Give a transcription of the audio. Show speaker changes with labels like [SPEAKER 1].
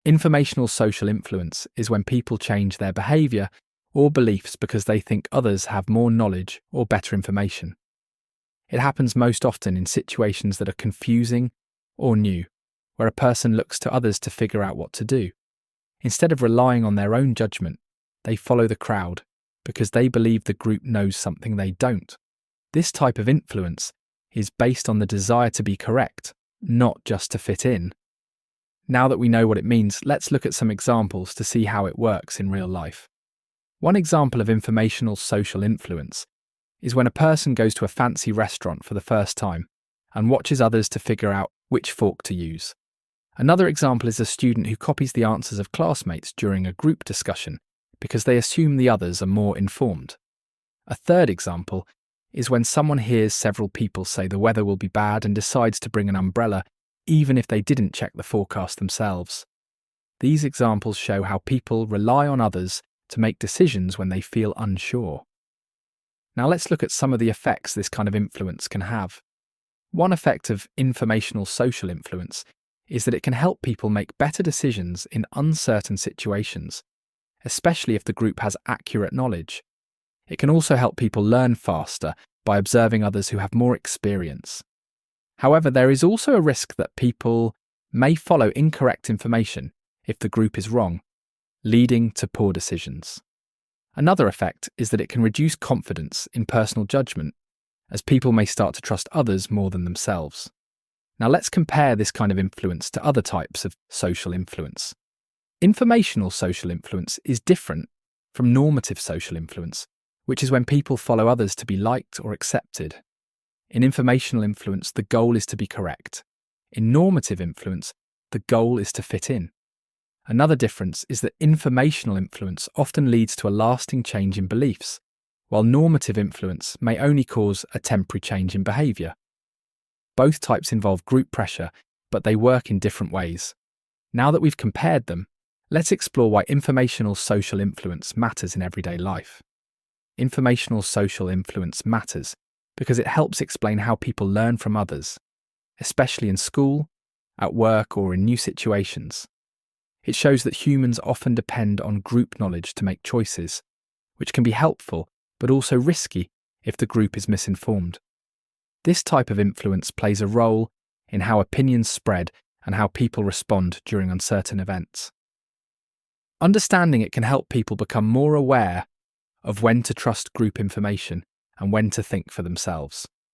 [SPEAKER 1] Informational social influence is when people change their behaviour or beliefs because they think others have more knowledge or better information. It happens most often in situations that are confusing or new, where a person looks to others to figure out what to do. Instead of relying on their own judgment, they follow the crowd because they believe the group knows something they don't. This type of influence is based on the desire to be correct, not just to fit in. Now that we know what it means, let's look at some examples to see how it works in real life. One example of informational social influence is when a person goes to a fancy restaurant for the first time and watches others to figure out which fork to use. Another example is a student who copies the answers of classmates during a group discussion because they assume the others are more informed. A third example is when someone hears several people say the weather will be bad and decides to bring an umbrella even if they didn't check the forecast themselves. These examples show how people rely on others to make decisions when they feel unsure. Now let's look at some of the effects this kind of influence can have. One effect of informational social influence is that it can help people make better decisions in uncertain situations, especially if the group has accurate knowledge. It can also help people learn faster by observing others who have more experience. However, there is also a risk that people may follow incorrect information if the group is wrong, leading to poor decisions. Another effect is that it can reduce confidence in personal judgment, as people may start to trust others more than themselves. Now let's compare this kind of influence to other types of social influence. Informational social influence is different from normative social influence, which is when people follow others to be liked or accepted. In informational influence, the goal is to be correct. In normative influence, the goal is to fit in. Another difference is that informational influence often leads to a lasting change in beliefs, while normative influence may only cause a temporary change in behaviour. Both types involve group pressure, but they work in different ways. Now that we've compared them, let's explore why informational social influence matters in everyday life. Informational social influence matters because it helps explain how people learn from others, especially in school, at work, or in new situations. It shows that humans often depend on group knowledge to make choices, which can be helpful but also risky if the group is misinformed. This type of influence plays a role in how opinions spread and how people respond during uncertain events. Understanding it can help people become more aware of when to trust group information and when to think for themselves.